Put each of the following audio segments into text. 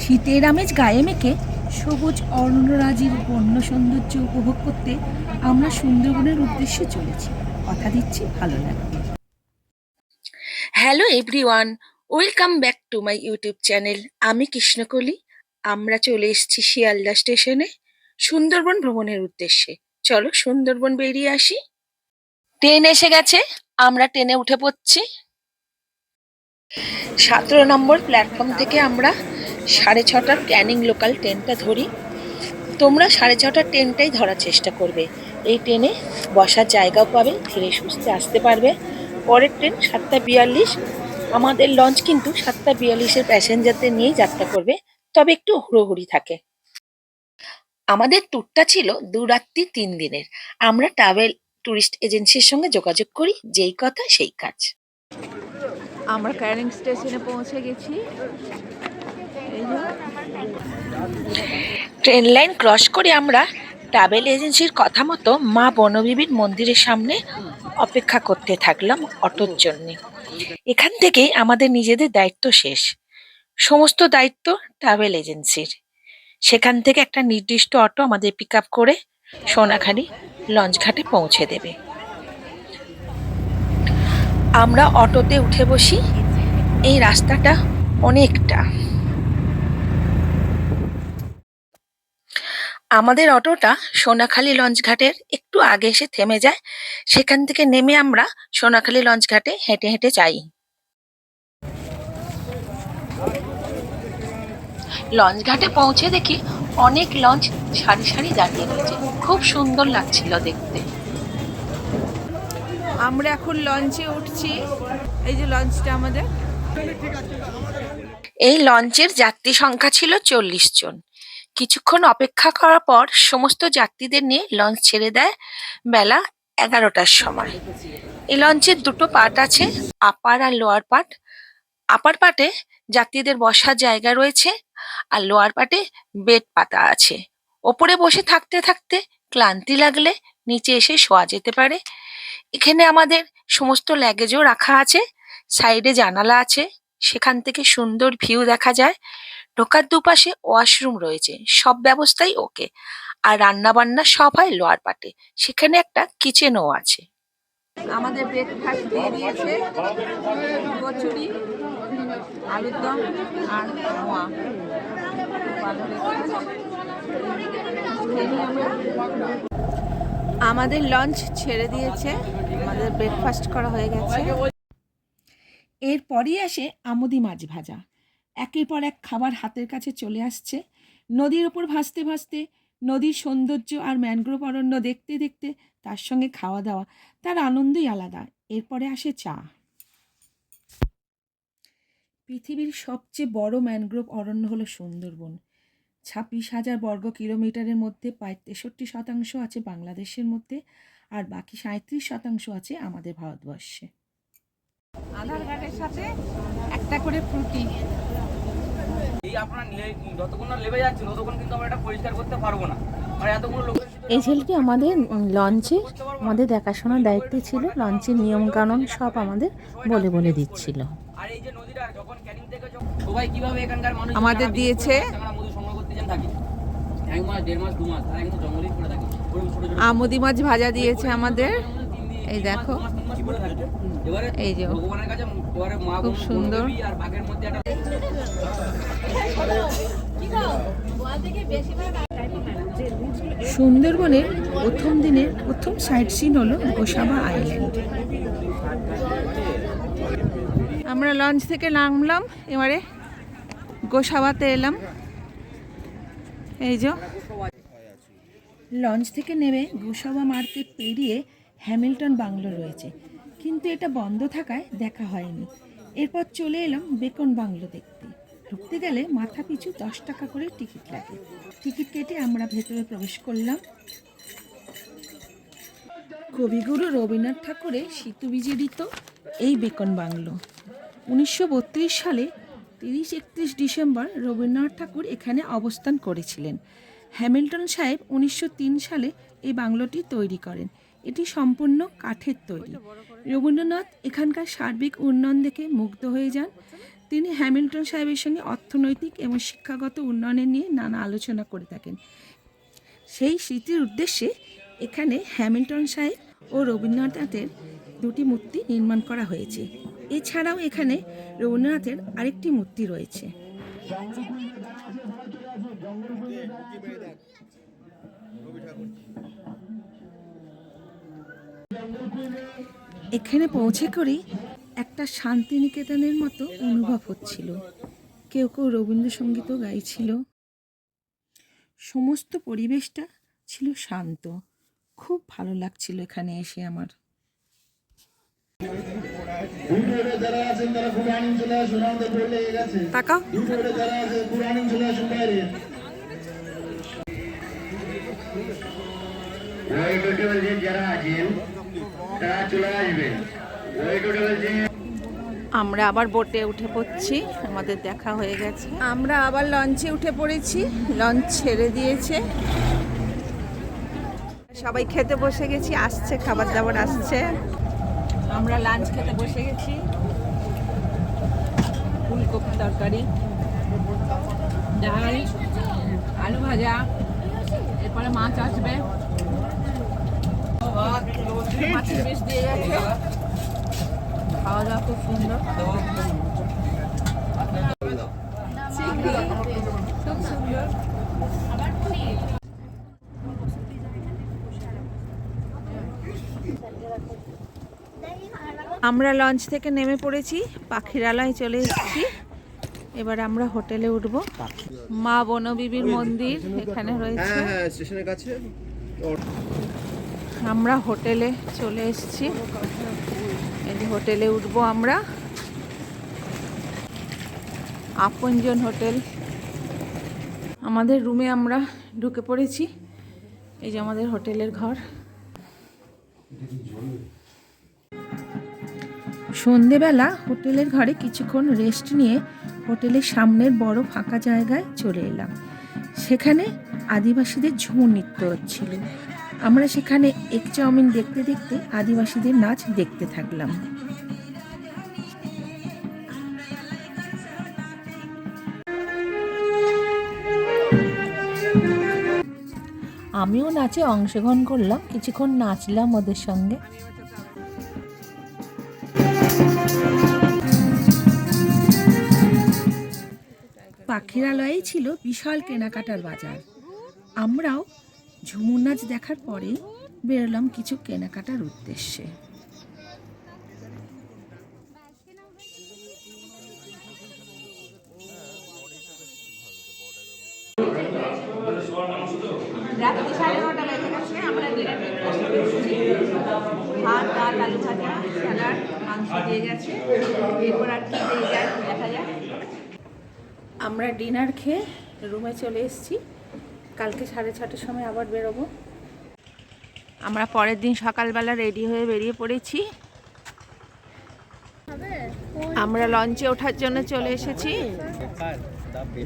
শীতের আমেজ গায়ে মেখে সবুজ অরণ্যরাজির বন্য সৌন্দর্য উপভোগ করতে আমরা সুন্দরবনের উদ্দেশ্যে চলেছি। কথা দিচ্ছি ভালো লাগবে। Hello everyone, welcome back to my YouTube channel. আমি কৃষ্ণকলি। আমরা চলে এসেছি শিয়ালদা স্টেশনে সুন্দরবন ভ্রমণের উদ্দেশ্যে। চলো সুন্দরবন বেরিয়ে আসি। ট্রেন এসে গেছে, আমরা ট্রেনে উঠে পড়ছি। 17 নম্বর প্ল্যাটফর্ম থেকে আমরা 6:30টার ক্যানিং লোকাল ট্রেনটা ধরি। তোমরা 6:30টার ট্রেনটাই ধরার চেষ্টা করবে। এই ট্রেনে বসার জায়গাও পাবে, ধীরে সুস্থে আসতে পারবে। পরের ট্রেন 7:42। আমাদের লঞ্চ কিন্তু 7:42-এর প্যাসেঞ্জারদের নিয়েই যাত্রা করবে, তবে একটু হুড়োহুড়ি থাকে। আমাদের ট্যুরটা ছিল 2 রাত্রি 3 দিনের। আমরা ট্রাভেল ট্যুরিস্ট এজেন্সির সঙ্গে যোগাযোগ করি, যেই কথা সেই কাজ। আমরা ক্যানিং স্টেশনে পৌঁছে গেছি। ট্রেন লাইন ক্রস করে আমরা ট্রাভেল এজেন্সির কথা মতো মা বনবিবির মন্দিরের সামনে অপেক্ষা করতে থাকলাম অটোর জন্য। এখান থেকেই আমাদের নিজেদের দায়িত্ব শেষ, সমস্ত দায়িত্ব ট্রাভেল এজেন্সির। সেখান থেকে একটা নির্দিষ্ট অটো আমাদের পিক আপ করে সোনাখালি লঞ্চ ঘাটে পৌঁছে দেবে। আমরা অটোতে উঠে বসি। এই রাস্তাটা অনেকটা। আমাদের অটোটা সোনাখালি লঞ্চ ঘাটের একটু আগে এসে থেমে যায়। সেখান থেকে নেমে আমরা সোনাখালি লঞ্চ ঘাটে হেঁটে হেঁটে যাই। লঞ্চ ঘাটে পৌঁছে দেখি অনেক লঞ্চ সারি সারি দাঁড়িয়ে রয়েছে, খুব সুন্দর লাগছিল দেখতে। আমরা এখন লঞ্চে উঠছি। এই যে লঞ্চটা আমাদের। এই লঞ্চের যাত্রী সংখ্যা ছিল 40 জন। কিছুক্ষণ অপেক্ষা করার পর সমস্ত যাত্রীদের নিয়ে লঞ্চ ছেড়ে দেয় বেলা 11টার সময়। এই লঞ্চের দুটো পার্ট আছে, আপার আর লোয়ার পার্ট। আপার পার্টে যাত্রীদের বসার জায়গা রয়েছে, আর লোয়ার পার্টে বেড পাতা আছে। ওপরে বসে থাকতে থাকতে ক্লান্তি লাগলে নিচে এসে শোয়া যেতে পারে। এখানে আমাদের সমস্ত লাগেজও রাখা আছে। সাইডে জানালা আছে, সেখান থেকে সুন্দর ভিউ দেখা যায়। ঢোকার দুপাশে ওয়াশরুম রয়েছে, সব ব্যবস্থাই ওকে। আর রান্না বান্না সব হয় লোয়ার পার্টে, সেখানে একটা কিচেনও আছে। আমাদের ব্রেকফাস্ট দিয়ে দিয়েছে কচুরি, আলুর দম আর মোয়া। আমাদের লঞ্চ ছেড়ে দিয়েছে, আমাদের ব্রেকফাস্ট করা হয়ে গেছে। এরপরই আসে আমুদি মাছ ভাজা। একের পর এক খাবার হাতের কাছে চলে আসছে। নদীর ওপর ভাসতে ভাসতে নদীর সৌন্দর্য আর ম্যানগ্রোভ অরণ্য দেখতে দেখতে তার সঙ্গে খাওয়া দাওয়া, তার আনন্দই আলাদা। এরপরে আসে চা। পৃথিবীর সবচেয়ে বড় ম্যানগ্রোভ অরণ্য হলো সুন্দরবন। 26,000 বর্গ কিলোমিটারের মধ্যে প্রায় 63% আছে বাংলাদেশের মধ্যে, আর বাকি 37% আছে আমাদের ভারতবর্ষে। আধার কার্ডের সাথে একটা করে ফ্রুটি। এই ছেলেটি আমাদের লঞ্চে আমাদের দেখাশোনার দায়িত্বে ছিল। লঞ্চের নিয়মকানুন সব আমাদের বলে বলে দিচ্ছিল। আমাদের দিয়েছে আমুদি মাছ ভাজা দিয়েছে আমাদের। এই দেখো, এই যে খুব সুন্দর। সুন্দরবনের প্রথম দিনের প্রথম সাইট সিন হলো গোসাবা আইল্যান্ড। আমরা লঞ্চ থেকে নামলাম, এবারে গোসাবাতে এলাম। এই যে লঞ্চ থেকে নেমে গোসাবা মার্কেট পেরিয়ে হ্যামিল্টন বাংলো রয়েছে, কিন্তু এটা বন্ধ থাকায় দেখা হয়নি। এরপর চলে এলাম বেকন বাংলো দেখতে। ঢুকতে গেলে মাথা পিছু 10 টাকা করে টিকিট লাগে। টিকিট কেটে আমরা ভেতরে প্রবেশ করলাম। কবিগুরু রবীন্দ্রনাথ ঠাকুরের স্মৃতিবিজড়িত এই বেকন বাংলো। 1932 সালে 30-31 ডিসেম্বর রবীন্দ্রনাথ ঠাকুর এখানে অবস্থান করেছিলেন। হ্যামিল্টন সাহেব 1903 সালে এই বাংলোটি তৈরি করেন। এটি সম্পূর্ণ কাঠের তৈরি। রবীন্দ্রনাথ এখানকার সার্বিক উন্নয়ন দেখে মুগ্ধ হয়ে যান। তিনি হ্যামিল্টন সাহেবের সঙ্গে অর্থনৈতিক এবং শিক্ষাগত উন্নয়নের নিয়ে নানা আলোচনা করে থাকেন। সেই স্মৃতির উদ্দেশ্যে এখানে হ্যামিল্টন সাহেব ও রবীন্দ্রনাথের দুটি মূর্তি নির্মাণ করা হয়েছে। এছাড়াও এখানে রবীন্দ্রনাথের আরেকটি মূর্তি রয়েছে। এখানে পৌঁছে করেই একটা শান্তিনিকেতনের মতো অনুভব হচ্ছিল। কেউ কেউ রবীন্দ্রসঙ্গীতও গাইছিল। সমস্ত পরিবেশটা ছিল শান্ত, খুব ভালো লাগছিল এখানে এসে আমার। তাকাও। আমরা আবার বোটে উঠে পড়ছি, আমাদের দেখা হয়ে গেছে। আমরা আবার লঞ্চে উঠে পড়েছি, লঞ্চ ছেড়ে দিয়েছে। সবাই খেতে বসে গেছি, আসছে খাবার দাবার আসছে। আমরা লাঞ্চ খেতে বসে গেছি। ফুলকপি তরকারি, ডাল, আলু ভাজা, এরপরে মাছ আসবে, মাছের পিস দিয়ে গেছে। খাওয়া দাওয়া খুব সুন্দর, খুব সুন্দর। আমরা লঞ্চ থেকে নেমে পড়েছি, পাখিরালয় চলে এসেছি। এবার আমরা হোটেলে উঠবো। মা বনবিবির মন্দির এখানে রয়েছে। স্টেশনের কাছে আমরা হোটেলে চলে এসেছি, এই যে হোটেলে উঠবো আমরা। আপনজন হোটেল। আমাদের রুমে আমরা ঢুকে পড়েছি। এই যে আমাদের হোটেলের ঘর। সন্ধেবেলা হোটেলের ঘরে কিছুক্ষণ রেস্ট নিয়ে হোটেলের সামনের বড় ফাঁকা জায়গায় চলে এলাম। সেখানে আদিবাসীদের ঝুমুর নৃত্য হচ্ছিল। আমরা সেখানে এক চাউমিন দেখতে দেখতে আদিবাসীদের নাচ দেখতে থাকলাম। আমিও নাচে অংশগ্রহণ করলাম, কিছুক্ষণ নাচলাম ওদের সঙ্গে। পাখিরালয়েই ছিল বিশাল কেনাকাটার বাজার। আমরাও ঝুমুর নাচ দেখার পরেই বেরোলাম কিছু কেনাকাটার উদ্দেশ্যে। রাত্রি 9:30 বেজে গেছে। আমরা ভাত, ডাল, আলু ভাজা, স্যালাড, মাংস দিয়ে গেছে। এরপর আর কি দিয়ে যায় দেখা যাক। আমরা ডিনার খেয়ে রুমে চলে এসেছি। কালকে 6:30টার সময় আবার বেরোবো। আমরা পরের দিন সকালবেলা রেডি হয়ে বেরিয়ে পড়েছি। আমরা লঞ্চে ওঠার জন্য চলে এসেছি।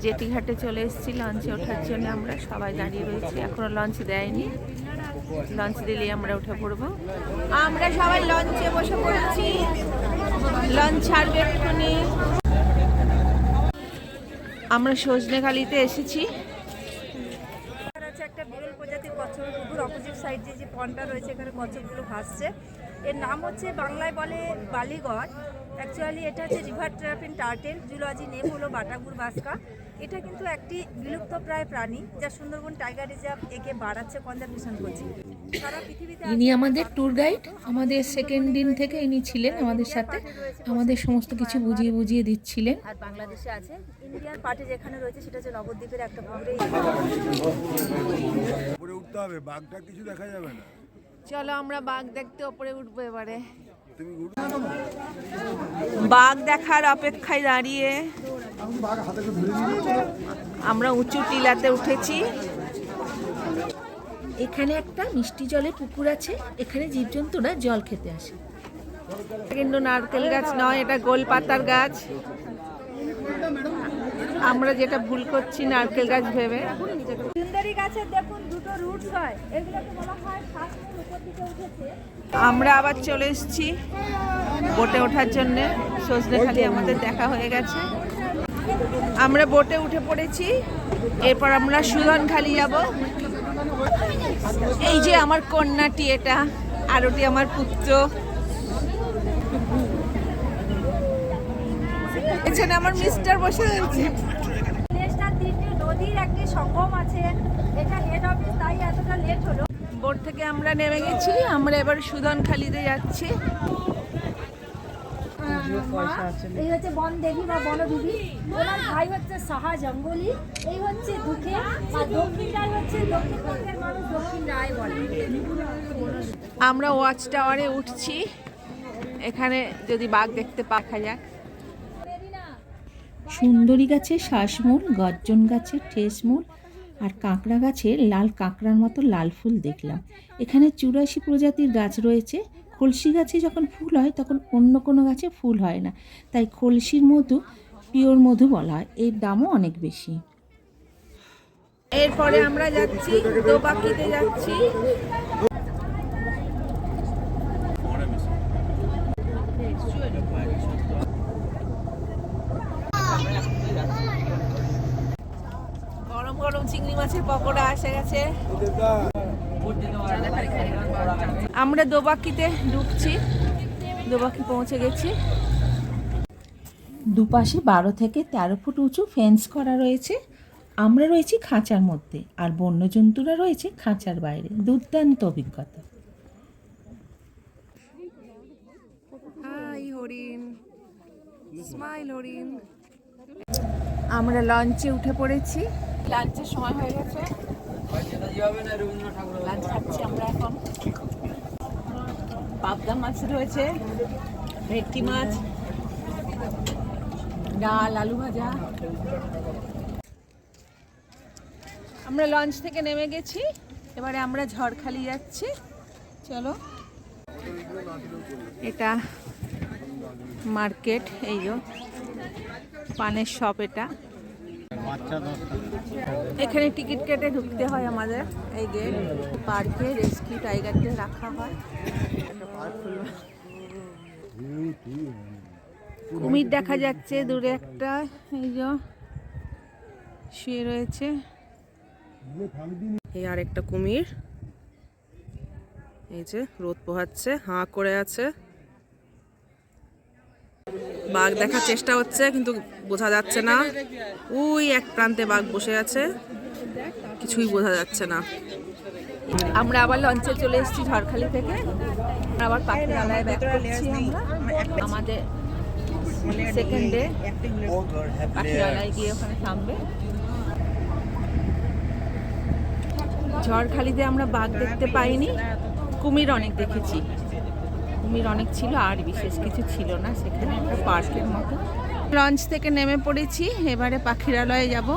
জেটিঘাটে চলে এসেছি লঞ্চে ওঠার জন্য। আমরা সবাই দাঁড়িয়ে রয়েছি, এখনো লঞ্চ দেয়নি। লঞ্চ দিলেই আমরা উঠে পড়বো। আমরা সবাই লঞ্চে বসে পড়েছি, লঞ্চ ছাড়বে এক্ষুনি। আমরা সজনেখালিতে এসেছি। একটা বিরল প্রজাতির কচ্ছপের পুকুর, অপোজিট সাইডে যে পন্ডটা রয়েছে এখানে কচ্ছপগুলো ভাসছে। এর নাম হচ্ছে বাংলায় বলে বালিগড়। অ্যাকচুয়ালি এটা হচ্ছে রিভার ট্র্যাপিন টার্টেল, জুলজি নেম হলো বাটাগুর বাসকা। এটা কিন্তু একটি বিলুপ্ত প্রায় প্রাণী, যা সুন্দরবন টাইগার রিজার্ভ একে বাড়াচ্ছে, কনজারভেশন করছে। সারা পৃথিবীতে ইনি আমাদের ট্যুর গাইড। আমাদের সেকেন্ড দিন থেকে ইনি ছিলেন আমাদের সাথে, আমাদের সমস্ত কিছু বুঝিয়ে বুঝিয়ে দিচ্ছিলেন। আর বাংলাদেশে আছে ইন্ডিয়ান পার্টি যেখানে রয়েছে সেটা হচ্ছে নবদ্বীপের একটা পুকুরে। উপরে উঠতে হবে, বাঘটা কিছু দেখা যাবে না। চলো আমরা বাঘ দেখতে ওপরে উঠবো এবারে। তুমি বাঘ দেখার অপেক্ষায় দাঁড়িয়ে আমরা উঁচু টিলাতে উঠেছি। এখানে একটা মিষ্টি জলের পুকুর আছে, এখানে জীবজন্তুরা জল খেতে আসে। কিন্তু নারকেল গাছ নয়, এটা গোলপাতার গাছ। আমরা যেটা ভুল করছি নারকেল গাছ ভেবে। সুন্দরী গাছের দেখুন দুটো রুটস হয়, এগুলোকে বলা হয় শ্বাসমূল উপর দিকে উঠেছে। আমরা আবার চলে এসেছি বোটে ওঠার জন্যে। সজনেখালি আমাদের দেখা হয়ে গেছে, আমরা বোটে উঠে পড়েছি। এরপর আমরা সুধনখালি যাব। এই যে আমার কন্যাটি, এটা আর ওটি আমার পুত্র। এখানে আমার মিস্টার বসে রয়েছে। প্লেসটার তিনটে নদীর একটি সঙ্গম আছে, এটা হেড অফিস, তাই এতটা লেট হলো। বোট থেকে আমরা নেমে গেছি, আমরা এবার সুধনখালিতে যাচ্ছি। এই হচ্ছে বন দেবী বা বনদেবী, ওনার ভাই হচ্ছে সাহা জঙ্গলি, এই হচ্ছে দুঃখে, আর দক্ষিণটাই হচ্ছে দক্ষিণবঙ্গের মানুষ দক্ষিণ রায় বলে। আমরা ওয়াচ টাওয়ারে উঠছি, এখানে যদি বাঘ দেখতে পাওয়া যাক। সুন্দরী গাছের শ্বাসমূল, গর্জন গাছের ঠেসমূল আর কাঁকড়া গাছের লাল কাঁকড়ার মতো লাল ফুল দেখলাম। এখানে 84 প্রজাতির গাছ রয়েছে। খলসি গাছে যখন ফুল হয় তখন অন্য কোনো গাছে ফুল হয় না, তাই খলসির মধু পিওর মধু বলা হয়। এর দামও অনেক বেশি। এরপরে আমরা যাচ্ছি দোবাকিতে যাচ্ছি। গরম গরম চিংড়ি মাছের পকোড়া এসে গেছে। আমরা দোবাকিতে ঢুকছি, দোবাকি পৌঁছে গেছি। দুপাশে 12 থেকে 13 ফুট উঁচু ফেন্স করা রয়েছে। আমরা রয়েছি খাঁচার মধ্যে, আর বন্যজন্তুরা রয়েছে খাঁচার বাইরে। দুর্দান্ত অভিজ্ঞতা। হাই হরিণ, স্মাইল হরিণ। আমরা লঞ্চে উঠে পড়েছি, লাঞ্চের সময় হয়ে গেছে। লাঞ্চ খাচ্ছি আমরা এখন। পাবদা মাছ রয়েছে, ভেটকি মাছ, ডাল, আলু ভাজা। আমরা লঞ্চ থেকে নেমে গেছি, এবারে আমরা ঝড়খালি যাচ্ছি। চলো, এটা মার্কেট, এই যে পানের শপ। এটা এখানে টিকিট কেটে ঢুকতে হয় আমাদের। এই গেট, পার্কে রেস্কিউ টাইগারকে রাখা হয়। কুমির দেখা যাচ্ছে দূরে একটা, এই যে শুয়ে রয়েছে। এই আর একটা কুমির, এই যে রোদ পোহাচ্ছে, হাঁ করে আছে। বাঘ দেখার চেষ্টা হচ্ছে কিন্তু বোঝা যাচ্ছে না। ওই এক প্রান্তে বাঘ বসে আছে, কিছুই বোঝা যাচ্ছে না। আমরা আবার লঞ্চে চলে এসেছি ঝড়খালি থেকে। আবার পাখিরালয়ে ব্যাক করছি আমরা। আমাদের সেকেন্ড ডে পাখিরালয় গিয়ে ওখানে থামবে। ঝড়খালিতে আমরা বাঘ দেখতে পাইনি, কুমির অনেক দেখেছি। কুমির অনেক ছিল, আর বিশেষ কিছু ছিল না সেখানে, একটা পার্কের মতো। লঞ্চ থেকে নেমে পড়েছি, এবারে পাখিরালয়ে যাব।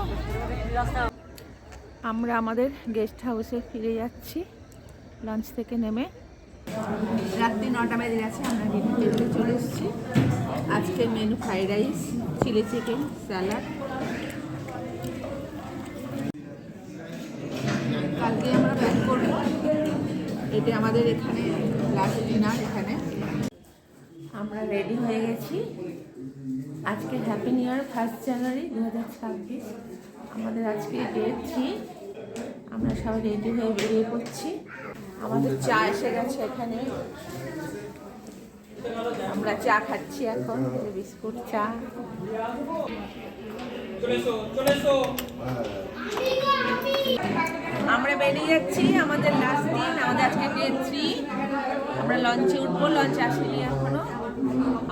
আমরা আমাদের গেস্ট হাউসে ফিরে যাচ্ছি লঞ্চ থেকে নেমে। রাত্রি 9টা বেজে গেছে, আমরা ডিনার টেবিলে চলে এসেছি। আজকের menu fried rice, chilli chicken, salad. কালকে আমরা ব্যাক করবো। এটা আমাদের এখানে লাস্ট ডিনার। এখানে আমরা রেডি হয়ে গেছি। আজকে হ্যাপি নিউ ইয়ার, 1 জানুয়ারি 2026। আমাদের আজকে ডে 3। আমরা সবাই রেডি হয়ে বেরিয়ে পড়ছি। আমাদের চা এসে গেছে এখানে, আমরা চা খাচ্ছি এখন, বিস্কুট চা। আমরা বেরিয়ে যাচ্ছি, আমাদের লাস্ট দিন, আমাদের আজকে ডে 3। আমরা লঞ্চে উঠবো, লঞ্চ আসেনি এখনো।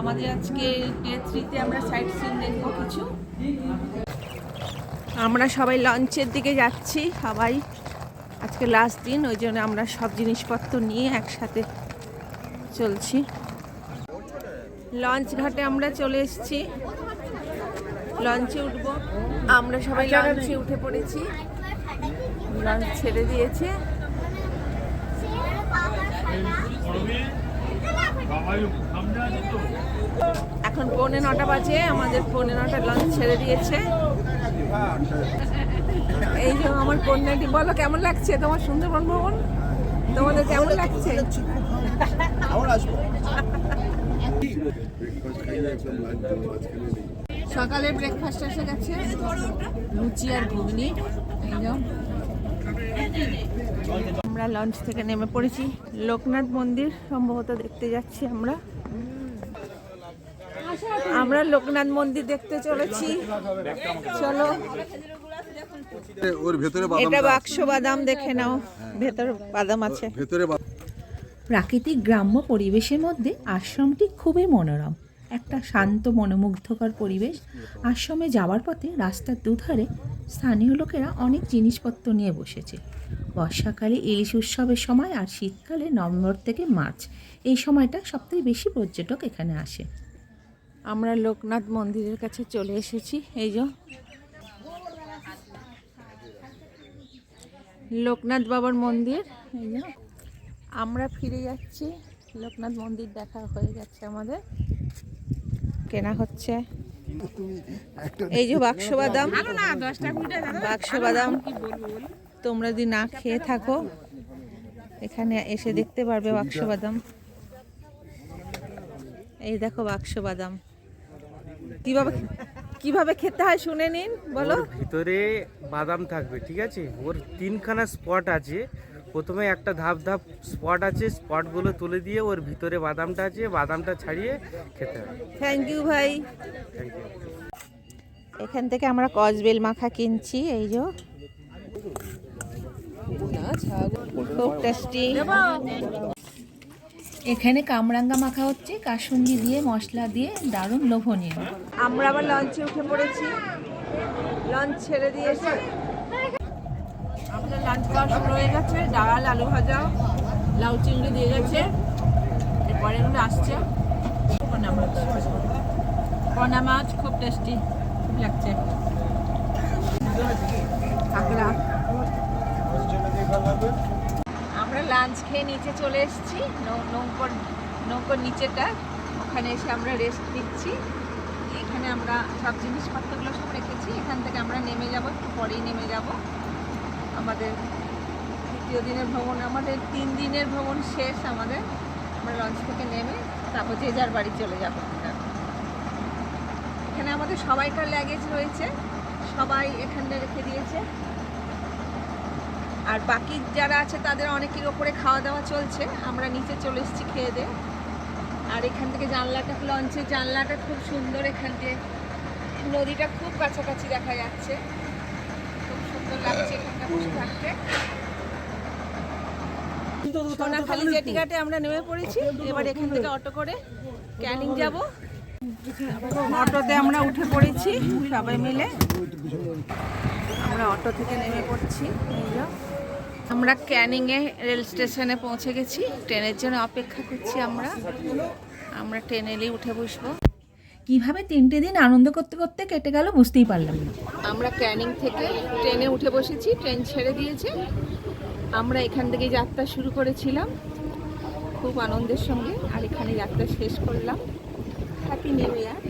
আমাদের আজকে ডে 3-তে আমরা সাইট সিন দেখবো কিছু। আমরা সবাই লঞ্চের দিকে যাচ্ছি, সবাই আজকে লাস্ট দিন, ওই জন্য আমরা সব জিনিসপত্র নিয়ে একসাথে চলছি। লঞ্চ ঘাটে আমরা চলে এসেছি, লঞ্চে উঠবো। আমরা সবাই লঞ্চে উঠে পড়েছি, লঞ্চ ছেড়ে দিয়েছে। এখন 9:15 বাজে, আমাদের 9:15 লঞ্চ ছেড়ে দিয়েছে। এই যে আমার কন্যাটি, বলো কেমন লাগছে তোমার সুন্দরবন ভ্রমণ? তোমাদের কেমন লাগছে? সকালের ব্রেকফাস্ট এসে গেছে, লুচি আর ঘুগনি। এই যাও, আমরা লঞ্চ থেকে নেমে পড়েছি। লোকনাথ মন্দির সম্ভবত দেখতে যাচ্ছি আমরা। আমরা লোকনাথ মন্দির দেখতে চলেছি। চলো, ওর ভেতরে এটা বাক্স বাদাম, দেখে নাও, ভেতর বাদাম আছে। ভেতরে প্রাকৃতিক গ্রাম্য পরিবেশের মধ্যে আশ্রমটি খুবই মনোরম, একটা শান্ত মনোমুগ্ধকর পরিবেশ। আশ্রমে যাওয়ার পথে রাস্তার দুধারে স্থানীয় লোকেরা অনেক জিনিসপত্র নিয়ে বসেছে। বর্ষাকালে ইলিশ উৎসবের সময় আর শীতকালে নভেম্বর থেকে মার্চ, এই সময়টা সবথেকে বেশি পর্যটক এখানে আসে। আমরা লোকনাথ মন্দিরের কাছে চলে এসেছি। এই যে লোকনাথ বাবার মন্দির। এই যে আমরা ফিরে যাচ্ছি, লোকনাথ মন্দির দেখা হয়ে গেছে আমাদের, কেনা হচ্ছে। এই যে বাক্স বাদাম, বাক্স বাদাম তোমরা যদি না খেয়ে থাকো এখানে এসে দেখতে পারবে বাক্স বাদাম। এই দেখো বাক্স বাদাম, কিভাবে খেতে হয় শুনে নিন। বলো। ওর ভিতরে বাদাম থাকবে, ঠিক আছে? ওর 3খানা স্পট আছে। প্রথমে একটা ধাপ ধাপ স্পট আছে, স্পটগুলো তুলে দিয়ে ওর ভিতরে বাদামটা আছে, বাদামটা ছাড়িয়ে খেতে হবে। থ্যাংক ইউ ভাই। Thank you. এখান থেকে আমরা কসবেল মাখা কিনছি। এই যে খুব টেস্টি। এখানে কামরাঙ্গা মাখা হচ্ছে কাসুন্দি দিয়ে, মশলা দিয়ে, দারুণ লোভনীয়। আমরা আবার লঞ্চে উঠে পড়েছি, লঞ্চ ছেড়ে দিয়েছে। আমাদের লাঞ্চ খাওয়া শুরু হয়ে গেছে। ডাল, আলু ভাজা, লাউ চিংড়ি দিয়ে গেছে। এরপরে এগুলো আসছে পোনা মাছ। পোনা মাছ খুব টেস্টি, খুব লাগছে। কাঁকড়া। আমরা লাঞ্চ খেয়ে নিচে চলে এসেছি, নৌকোর নিচেটা, ওখানে এসে আমরা রেস্ট নিচ্ছি। এখানে আমরা সব জিনিসপত্রগুলো সব রেখেছি। এখান থেকে আমরা নেমে যাব, একটু পরেই নেমে যাব। আমাদের দ্বিতীয় দিনের ভ্রমণ, আমাদের 3 দিনের ভ্রমণ শেষ আমাদের। আমরা লঞ্চ থেকে নেমে তারপর যে যার বাড়ি চলে যাব। এখানে আমাদের সবাইকার লাগেজ রয়েছে, সবাই এখানে রেখে দিয়েছে। আর বাকি যারা আছে তাদের অনেকের ওপরে খাওয়া দাওয়া চলছে, আমরা নিচে চলে এসেছি খেয়ে দিয়ে। আর এখান থেকে জানলাটা, লঞ্চের জানলাটা খুব সুন্দর, এখান থেকে নদীটা খুব কাছাকাছি দেখা যাচ্ছে, খুব সুন্দর লাগছে এখানটা বসে থাকতে। সোনাখালি জেটিঘাটে আমরা নেমে পড়েছি। এবার এখান থেকে অটো করে ক্যানিং যাব। অটোতে আমরা উঠে পড়েছি সবাই মিলে, আমরা অটো থেকে নেমে পড়ছি। আমরা ক্যানিংয়ে রেল স্টেশনে পৌঁছে গেছি, ট্রেনের জন্য অপেক্ষা করছি। আমরা ট্রেনেই উঠে বসবো। কিভাবে 3টে দিন আনন্দ করতে করতে কেটে গেল বুঝতেই পারলাম না। আমরা ক্যানিং থেকে ট্রেনে উঠে বসেছি, ট্রেন ছেড়ে দিয়েছে। আমরা এখান থেকে যাত্রা শুরু করেছিলাম খুব আনন্দের সঙ্গে, আর এখানে যাত্রা শেষ করলাম। Happy new year.